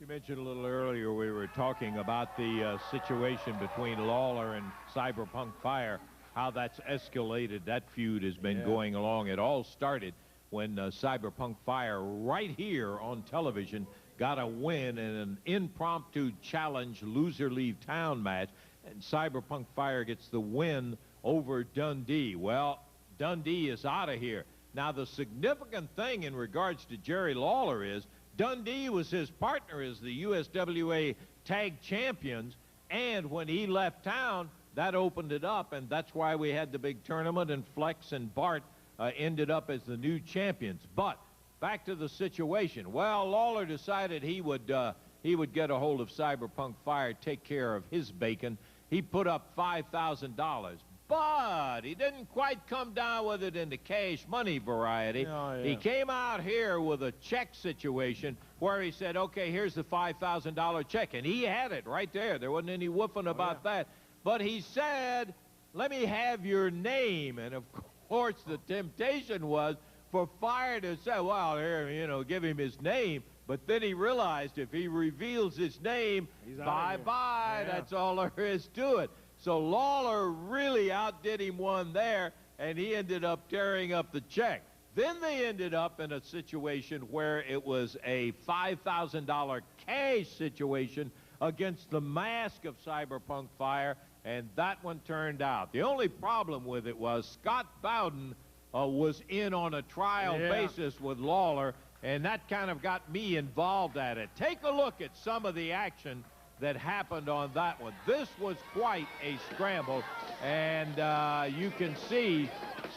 mentioned a little earlier, we were talking about the situation between Lawler and Cyberpunk Fire, how that's escalated. That feud has been going along. It all started when Cyberpunk Fire, right here on television, got a win in an impromptu challenge loser leave town match, and Cyberpunk Fire gets the win over Dundee. Well, Dundee is out of here. Now, the significant thing in regards to Jerry Lawler is Dundee was his partner as the USWA Tag Champions, and when he left town, that opened it up, and that's why we had the big tournament, and Flex and Bart ended up as the new champions. But back to the situation. Well, Lawler decided he would get a hold of Cyberpunk Fire, take care of his bacon. He put up $5,000. But he didn't quite come down with it in the cash money variety. He came out here with a check situation where he said, okay, here's the $5,000 check. And he had it right there. There wasn't any woofing about that. But he said, let me have your name. And, of course, the temptation was for Fire to say, well, here, you know, give him his name. But then he realized if he reveals his name, bye-bye. That's all there is to it. So Lawler really outdid him one there, and he ended up tearing up the check. Then they ended up in a situation where it was a $5,000 cash situation against the mask of Cyberpunk Fire, and that one turned out. The only problem with it was Scott Bowden was in on a trial basis with Lawler, and that kind of got me involved at it. Take a look at some of the action that happened on that one. This was quite a scramble, and you can see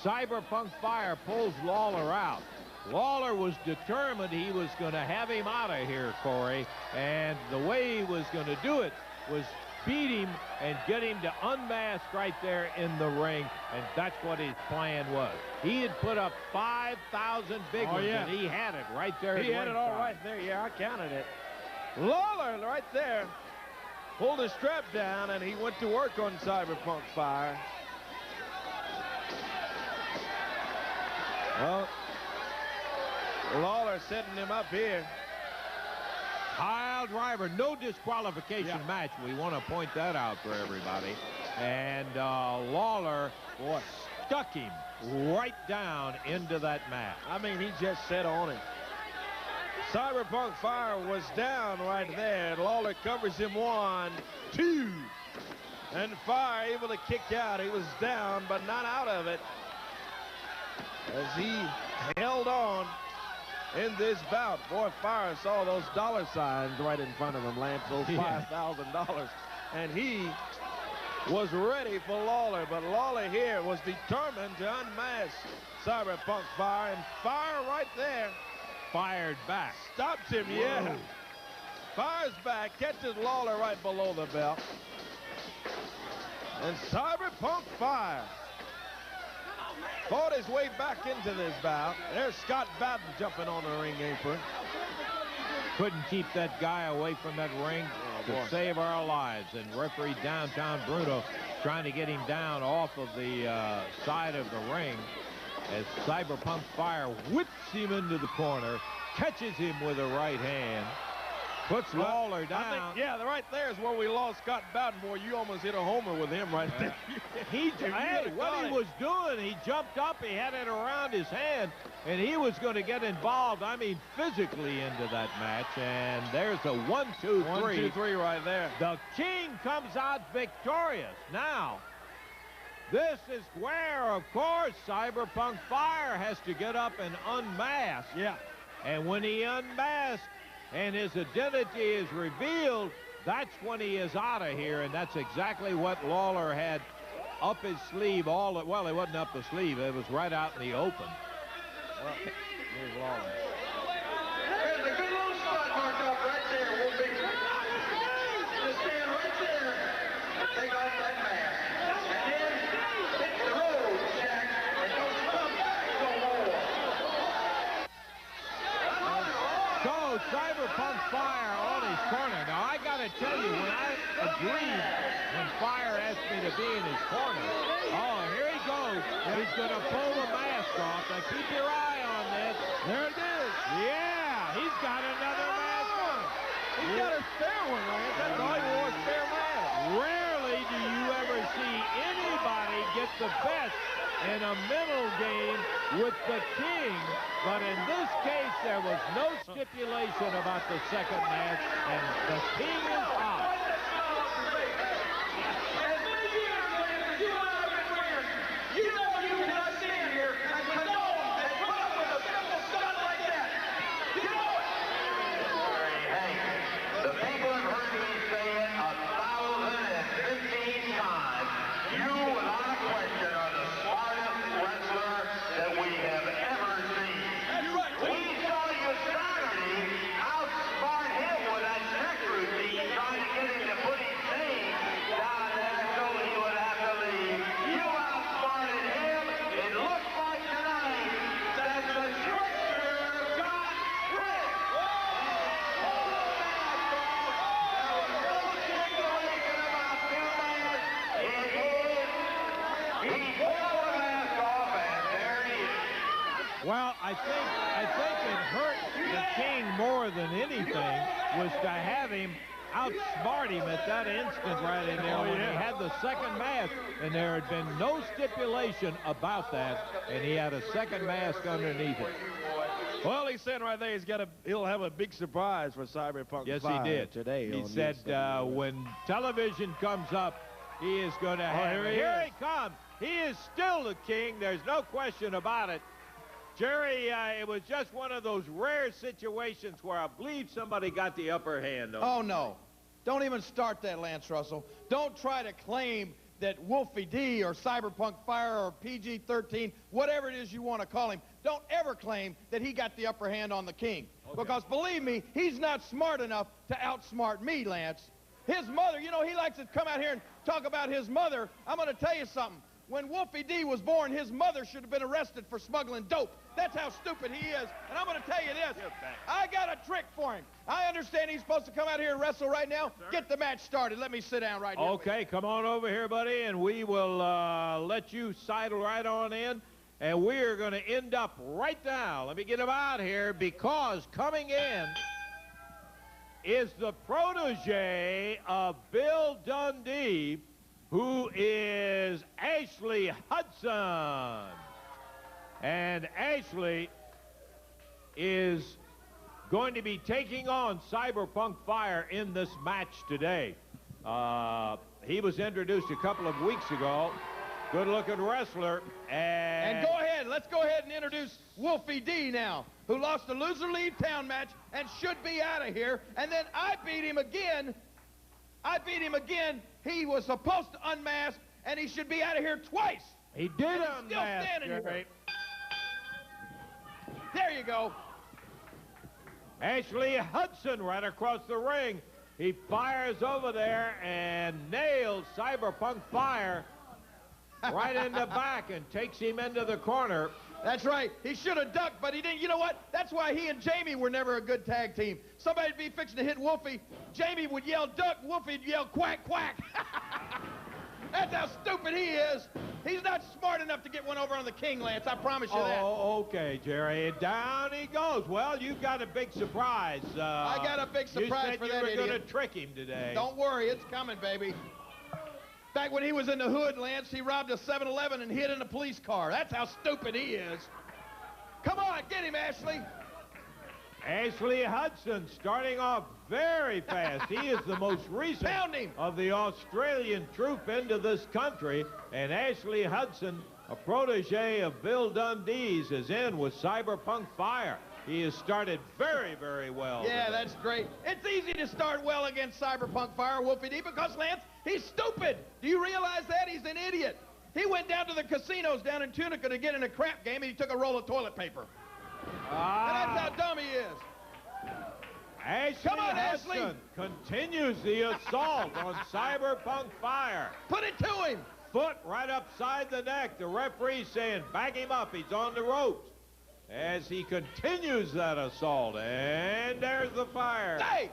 Cyberpunk Fire pulls Lawler out. Lawler was determined he was going to have him out of here, Corey, and the way he was going to do it was beat him and get him to unmask right there in the ring, and that's what his plan was. He had put up 5,000 big ones, and he had it right there. He had it all right there. Yeah, I counted it. Lawler right there pulled his strap down, and he went to work on Cyberpunk Fire. Well, Lawler setting him up here. Pile driver, no disqualification match. We want to point that out for everybody. And Lawler stuck him right down into that mat. I mean, he just sat on it. Cyberpunk Fire was down right there. Lawler covers him 1, 2. And Fire able to kick out. He was down, but not out of it, as he held on in this bout. Boy, Fire saw those dollar signs right in front of him, Lance, those $5,000. And he was ready for Lawler, but Lawler here was determined to unmask Cyberpunk Fire, and Fire right there fired back. Stops him, Fires back, catches Lawler right below the belt. And Cyberpunk Fire fought his way back into this bout. There's Scott Bowden jumping on the ring apron. Couldn't keep that guy away from that ring to save our lives. And referee Downtown Bruno trying to get him down off of the side of the ring, as Cyberpunk Fire whips him into the corner, catches him with a right hand, puts Lawler down. Right there is where we lost Scott Bowden. Boy, you almost hit a homer with him right there. What he was doing, he jumped up, he had it around his hand, and he was going to get involved, I mean, physically into that match. And there's a 1, 2, 3. 1, 2, 3 right there. The King comes out victorious. Now, this is where, of course, Cyberpunk Fire has to get up and unmask. And when he unmasks and his identity is revealed, that's when he is out of here, and that's exactly what Lawler had up his sleeve. Well, it wasn't up the sleeve. It was right out in the open. Well, here's Lawler. There's a good little spot marked up right there. We'll be just stand right there and take off that mask. And then hit the road, Jack, and don't come back no more. So Cyberpunk Fire on his corner. Now, I got to tell you, when I agreed, when Fire asked me to be in his corner, here he goes. He's going to pull the mask off. Now, keep your eye on this. There it is. Yeah, he's got another mask on. He's got fair one, Lance. That's all he wore, fair mask. Rarely do you ever see anybody get the best in a mental game with the king, but in this case, there was no stipulation about the second match, and the king is hot. As many years, Lance, as you and I have been friends, you know you cannot stand here and condone and put up with a simple stunt like that. You know it. Hey, the people have heard me say it 1,015 times. You, without a question, are the smartest wrestler that we have ever seen. That's right. We saw you Saturday outsmart him with that check routine, trying to get him to put his name down there so he would have to leave. You outsmarted him. It looks like tonight that the trickster got tricked. Hold the mask off. There was no stipulation about two masks. It is. He pulled the mask off, and there he is. Well, I think it hurt the king more than anything was to have him outsmart him at that instant right in there when he had the second mask, and there had been no stipulation about that, and he had a second mask underneath it. Well, he's saying right there he'll have a big surprise for Cyberpunk Yes, he 5 did. today. He on said USWA. when television comes up, he is going to have here it. he Here is. he comes. He is still the king. There's no question about it. Jerry, it was just one of those rare situations where I believe somebody got the upper hand on. Oh, no. Don't even start that, Lance Russell. Don't try to claim that Wolfie D or Cyberpunk Fire or PG-13, whatever it is you want to call him, don't ever claim that he got the upper hand on the king. Because believe me, he's not smart enough to outsmart me, Lance. His mother, you know, he likes to come out here and talk about his mother. I'm going to tell you something. When Wolfie D was born, his mother should have been arrested for smuggling dope. That's how stupid he is. And I'm going to tell you this. I got a trick for him. I understand he's supposed to come out here and wrestle right now. Get the match started. Let me sit down right here. Okay, come on over here, buddy, and we will let you sidle right on in. And we are going to end up right now. Let me get him out here, because coming in is the protege of Bill Dundee, who is Ashley Hudson. And Ashley is going to be taking on Cyberpunk Fire in this match today. He was introduced a couple of weeks ago. Good-looking wrestler. And go ahead. Let's go ahead and introduce Wolfie D now, who lost a loser leave town match and should be out of here. And then I beat him again. He was supposed to unmask, and he should be out of here twice. He did And he's still unmask, standing here. Jerry. There you go. Ashley Hudson right across the ring. He fires over there and nails Cyberpunk Fire right in the back and takes him into the corner. That's right. He should have ducked, but he didn't. You know what? That's why he and Jamie were never a good tag team. Somebody'd be fixing to hit Wolfie. Jamie would yell duck. Wolfie'd yell quack, quack. That's how stupid he is. He's not smart enough to get one over on the king, Lance. I promise you that. Oh, okay, Jerry. Down he goes. Well, you've got a big surprise. I got a big surprise for that You said you were going idiot. to trick him today. Don't worry. It's coming, baby. Back when he was in the hood, Lance, he robbed a 7-Eleven and hid in a police car. That's how stupid he is. Come on, get him, Ashley. Ashley Hudson starting off very fast. He is the most recent Pound him. of the Australian troop into this country. And Ashley Hudson, a protege of Bill Dundee's, is in with Cyberpunk Fire. He has started very, very well. Yeah, today. that's great. It's easy to start well against Cyberpunk Fire, Wolfie D, because, Lance, he's stupid. Do you realize that? He's an idiot. He went down to the casinos down in Tunica to get in a crap game, and he took a roll of toilet paper. And that's how dumb he is. Ashley Come on, Hudson Ashley. continues the assault on Cyberpunk Fire. Put it to him. Foot right upside the neck. The referee saying, back him up. He's on the ropes. As he continues that assault. And there's the fire. Hey,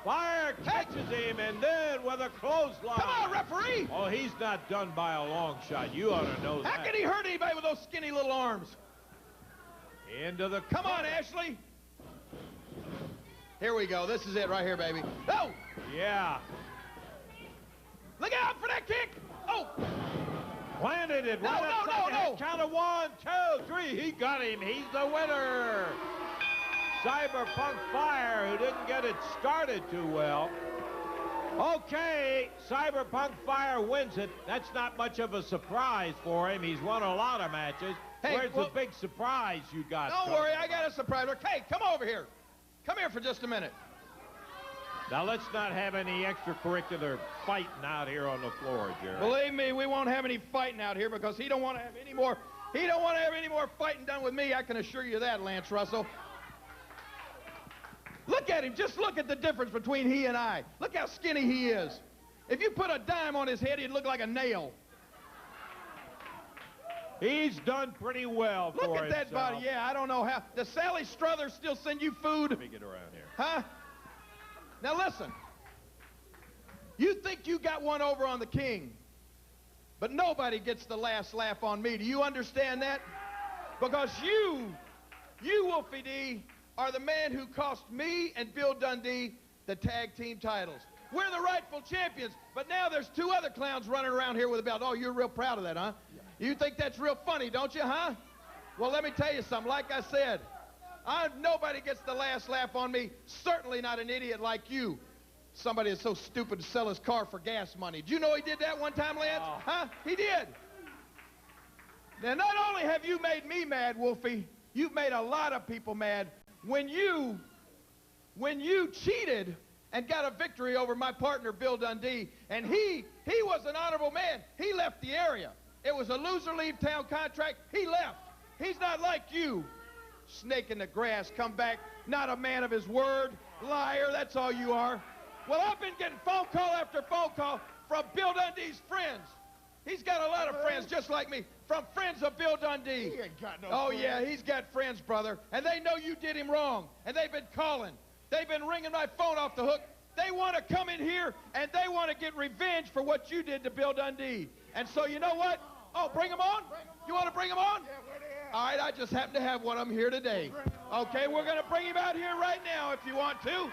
Fire catches him, and then with a clothesline. come on, referee. Oh, he's not done by a long shot. You ought to know that. How can he hurt anybody with those skinny little arms? Into the Come on, cover. Ashley. Here we go. This is it right here, baby. Oh! Yeah. Look out for that kick! Oh! Planted it. No, right no, upside no, the head. no. Count of 1, 2, 3. He got him. He's the winner. Cyberpunk Fire, who didn't get it started too well. Okay, Cyberpunk Fire wins it. That's not much of a surprise for him. He's won a lot of matches. Hey, Where's the big surprise you got? Don't worry, I got a surprise. Hey, come over here. Come here for just a minute. Now, let's not have any extracurricular fighting out here on the floor, Jerry. Believe me, we won't have any fighting out here because he don't want to have any more. He don't want to have any more fighting done with me. I can assure you that, Lance Russell. Look at him. Just look at the difference between he and I. Look how skinny he is. If you put a dime on his head, he'd look like a nail. He's done pretty well for Look at that body. Yeah, I don't know how. Does Sally Struthers still send you food? Let me get around here. Huh? Now listen. You think you got one over on the king, but nobody gets the last laugh on me. Do you understand that? Because you, Wolfie D, are the man who cost me and Bill Dundee the tag team titles. We're the rightful champions, but now there's 2 other clowns running around here with a belt. Oh, you're real proud of that, huh? You think that's real funny, don't you, huh? Well, let me tell you something. Like I said, nobody gets the last laugh on me, certainly not an idiot like you. Somebody is so stupid to sell his car for gas money. Did you know he did that one time, Lance? Oh. Huh? He did. Now, not only have you made me mad, Wolfie, you've made a lot of people mad when you cheated and got a victory over my partner, Bill Dundee, and he was an honorable man. He left the area. It was a loser leave town contract. He left. He's not like you. Snake in the grass, come back, not a man of his word, liar, that's all you are. Well, I've been getting phone call after phone call from Bill Dundee's friends. He's got a lot of friends just like me, from friends of Bill Dundee. He ain't got no Oh, friends. yeah, he's got friends, brother, and they know you did him wrong, and they've been calling. They've been ringing my phone off the hook. They want to come in here, and they want to get revenge for what you did to Bill Dundee. And so, you know what? Oh, bring them on? You want to bring them on? Yeah, where they at? All right, I just happen to have one of them here today. Okay, we're going to bring him out here right now if you want to.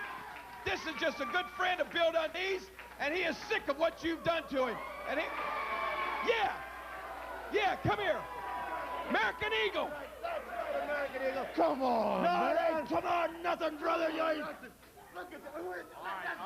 This is just a good friend of Bill Dundee's, and he is sick of what you've done to him. And he, yeah, come here. American Eagle. American Eagle. Come on, No, man. it ain't come on, nothing, brother. You ain't. Look at that.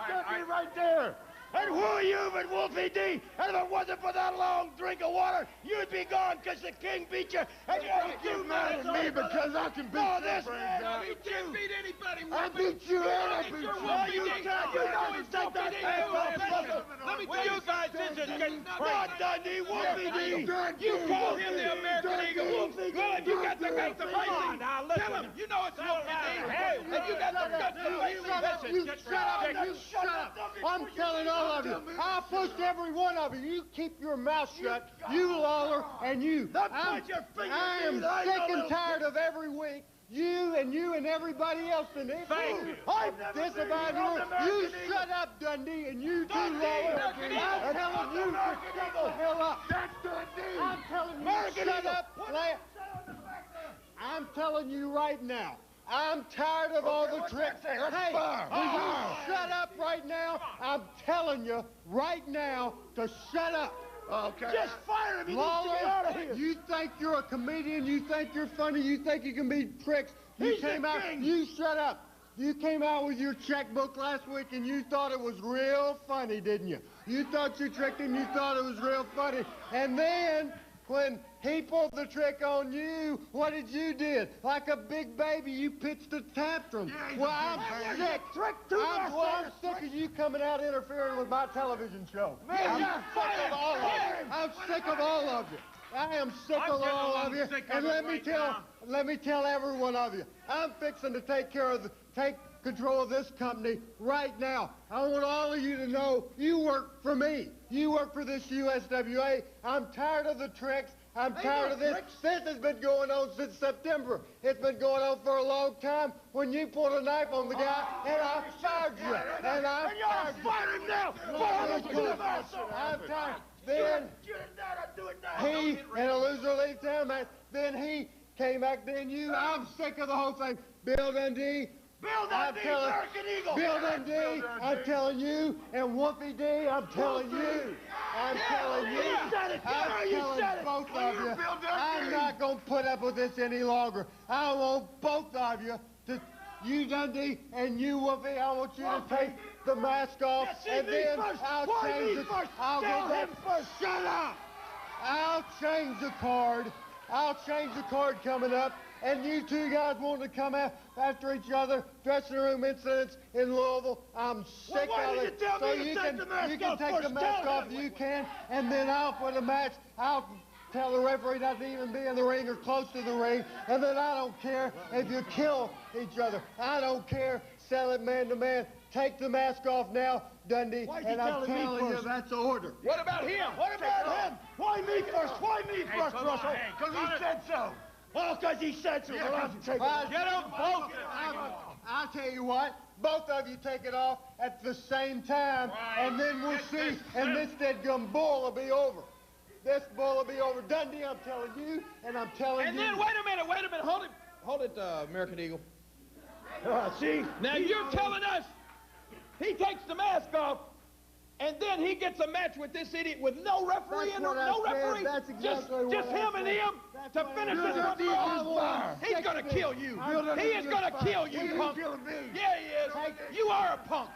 That's right there. And who are you but Wolfie D? And if it wasn't for that long drink of water, you'd be gone because the king beat you. And you ain't Get too mad at me because I can beat No, your this brains man out. beat He can't you. beat anybody. I beat you and I beat No, you. you can't. You know he's take that back off. Let me Well, tell you you guys, this is getting Not crazy. Dundee, Wolfie D. You call him the American Eagle. Well, if you got the guts to face Come on him, now, tell listen. him. You know it's Wolfie D. Hey, And you got the guts to face him. You shut up, you shut up. I'm telling all of you. I pushed every one of you. You keep your mouth shut. You, Lawler, and you. Don't point your finger I at me, am I know sick and little tired of every week. You and everybody else in it. Thank you. I'm disavowed you. You shut up, Dundee, and you too, Lawler. I'm telling you to shut the hell up. That's Dundee. I'm telling you, shut up. I'm telling you right now. I'm tired of all the tricks. Hey, will you shut up right now? I'm telling you right now to shut up. Okay. Just fire him. He needs to Lawler, get out of here. you think you're a comedian, you think you're funny, you think you can be tricks. You He's the came out, king. you shut up. You came out with your checkbook last week and you thought it was real funny, didn't you? You thought you tricked him, you thought it was real funny. And then, when he pulled the trick on you, what did you do? Like a big baby, you pitched a tantrum. Well, I'm sick. I'm sick of you coming out interfering with my television show. I'm sick of all of you. I'm sick of all of you. I am sick of all of you. And let me tell every one of you, I'm fixing to take control of this company right now. I want all of you to know you work for me. You work for this USWA. I'm tired of the tricks. I'm tired of this. This has been going on since September. It's been going on for a long time when you pulled a knife on the guy and I fired you. And I fired you. Fire him now. I'm tired. Then he, in a loser league town match, then he came back, then you. I'm sick of the whole thing. Bill Dundee, Bill Dundee, American Eagle. Bill Dundee, I'm telling you, and Wolfie D, I'm telling you. I'm telling you. You said it, I'm you telling said it. both Well, of you're you. Bill Dundee. I'm not going to put up with this any longer. I want both of you to, you Dundee and you Wolfie, I want you to take the mask off, and then I'll change it. I'll Tell go him first. Shut up. I'll change the card. I'll change the card coming up. And you two guys want to come after each other, dressing room incidents in Louisville. I'm sick why of did it. you tell So me to you take can the mask you can off take first? the mask Tell off him. if you can, and then I'll put a match. I'll tell the referee not to even be in the ring or close to the ring, and then I don't care if you kill each other. I don't care. Sell it man to man. Take the mask off now, Dundee, Why'd you and I'm tell me telling you first? that's the order. What about him? What about him? Why me first? Why me first, come on, Russell? hey, Because he said so. Oh, because he said so. Well, I'm taking it. Get them both. I'll tell you what, both of you take it off at the same time, and then we'll see, and this deadgum bull will be over. This bull will be over. Dundee, I'm telling you, and I'm telling And you. then, wait a minute, hold it, American Eagle. See? Now, you're telling us he takes the mask off, and then he gets a match with this idiot with no referee That's in there, what I no said. referee, That's exactly what just I him and said. him That's to what finish I this said. one Bill Dundee off. is He's gonna kill you. Bill He is gonna kill you, He's punk. killing me. Yeah, he is. You are a punk.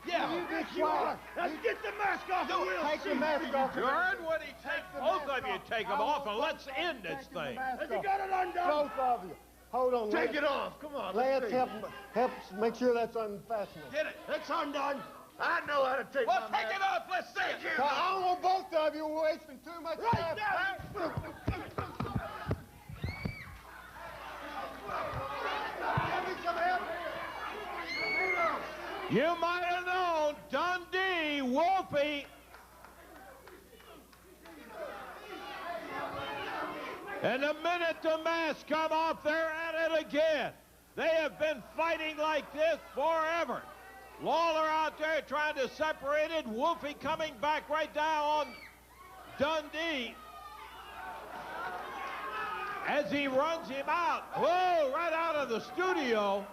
Yeah. You You are. Let's get the mask off and we'll Take see. the mask off. You heard what he takes. Both of you take them off, and let's end this thing. Has he got it undone? Both of you. Hold on, Take Lance. it off. Come on. Lance, Let's see. help make sure that's unfastenable. Get it. It's undone. I know how to take Well, my take mask. it off. Let's see it. I don't want both of you wasting too much Right time. now. Give me some help. You might have known Dundee, Wolfie. And the minute the masks come off, they're at it again. They have been fighting like this forever. Lawler out there trying to separate it. Wolfie coming back right down on Dundee as he runs him out. Whoa, right out of the studio.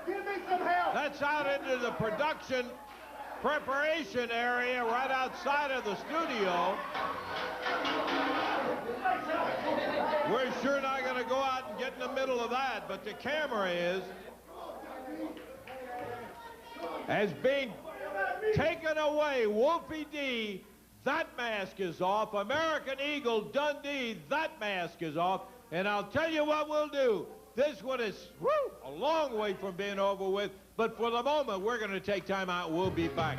Give me some help. That's out into the production preparation area right outside of the studio. We're sure not going to go out and get in the middle of that, but the camera is. As being taken away, Wolfie D, that mask is off. American Eagle, Dundee, that mask is off. And I'll tell you what we'll do. This one is a long way from being over with, but for the moment, we're going to take time out. We'll be back.